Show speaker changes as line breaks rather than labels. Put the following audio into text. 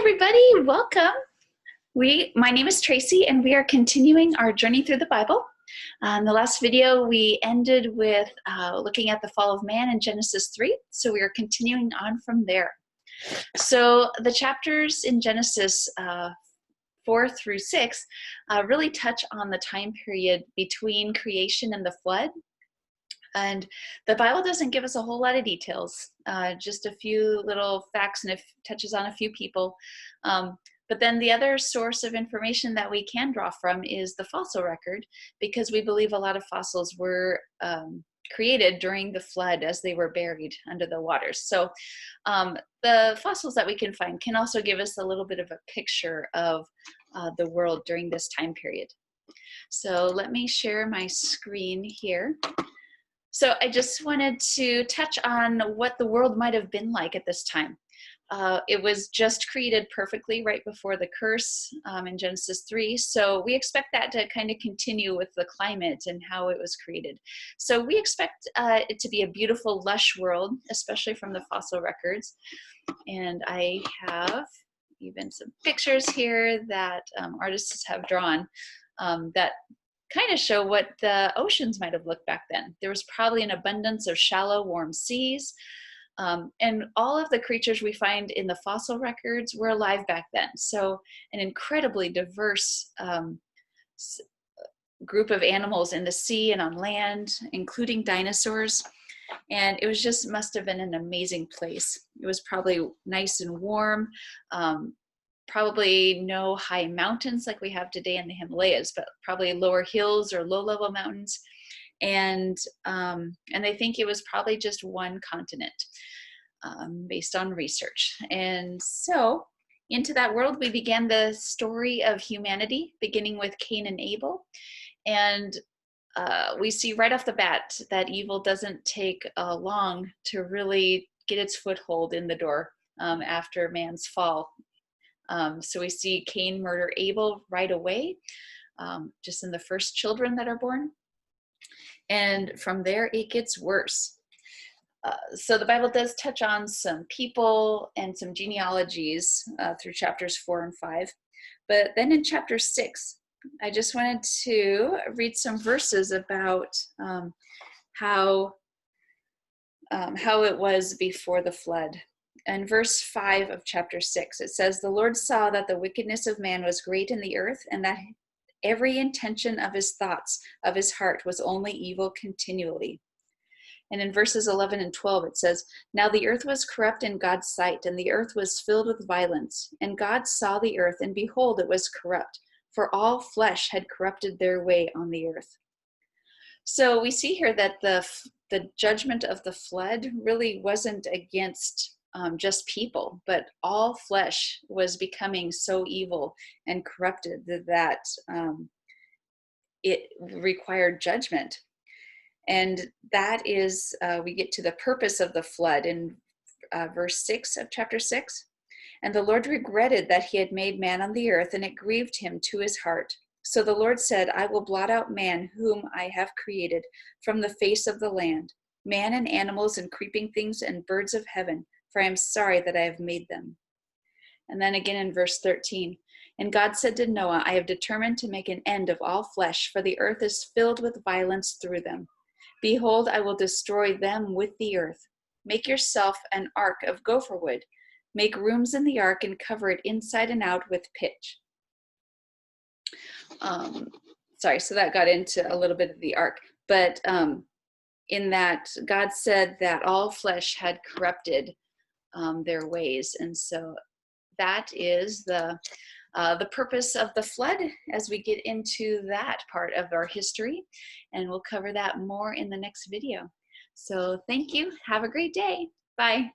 everybody, welcome. My name is Tracy and we are continuing our journey through the Bible. In the last video we ended with looking at the fall of man in Genesis 3, so we are continuing on from there. So the chapters in Genesis 4 through 6 really touch on the time period between creation and the flood. And the Bible doesn't give us a whole lot of details, just a few little facts, and it touches on a few people. But then the other source of information that we can draw from is the fossil record, because we believe a lot of fossils were created during the flood as they were buried under the waters. So the fossils that we can find can also give us a little bit of a picture of the world during this time period. So let me share my screen here. So I just wanted to touch on what the world might have been like at this time. It was just created perfectly right before the curse in Genesis 3. So we expect that to kind of continue with the climate and how it was created. So we expect it to be a beautiful, lush world, especially from the fossil records. And I have even some pictures here that artists have drawn that kind of show what the oceans might have looked back then. There was probably an abundance of shallow, warm seas. And all of the creatures we find in the fossil records were alive back then. So an incredibly diverse group of animals in the sea and on land, including dinosaurs. And it was just must have been an amazing place. It was probably nice and warm. Probably no high mountains like we have today in the Himalayas, but probably lower hills or low-level mountains. And they think it was probably just one continent based on research. And so into that world, we began the story of humanity, beginning with Cain and Abel. And we see right off the bat that evil doesn't take long to really get its foothold in the door after man's fall. So we see Cain murder Abel right away, just in the first children that are born. And from there, it gets worse. So the Bible does touch on some people and some genealogies through chapters 4 and 5. But then in chapter 6, I just wanted to read some verses about how it was before the flood. In verse 5 of chapter 6, it says, "The Lord saw that the wickedness of man was great in the earth, and that every intention of his thoughts of his heart was only evil continually." And in verses 11 and 12, it says, "Now the earth was corrupt in God's sight, and the earth was filled with violence. And God saw the earth, and behold, it was corrupt, for all flesh had corrupted their way on the earth." So we see here that the judgment of the flood really wasn't against just people, but all flesh was becoming so evil and corrupted that it required judgment. And that is, we get to the purpose of the flood in verse 6 of chapter 6. "And the Lord regretted that he had made man on the earth, and it grieved him to his heart. So the Lord said, I will blot out man whom I have created from the face of the land, man and animals and creeping things and birds of heaven, for I am sorry that I have made them." And then again in verse 13, "And God said to Noah, I have determined to make an end of all flesh, for the earth is filled with violence through them. Behold, I will destroy them with the earth. Make yourself an ark of gopher wood. Make rooms in the ark and cover it inside and out with pitch." So that got into a little bit of the ark. But in that, God said that all flesh had corrupted their ways. And so that is the purpose of the flood as we get into that part of our history. And we'll cover that more in the next video. So thank you. Have a great day. Bye.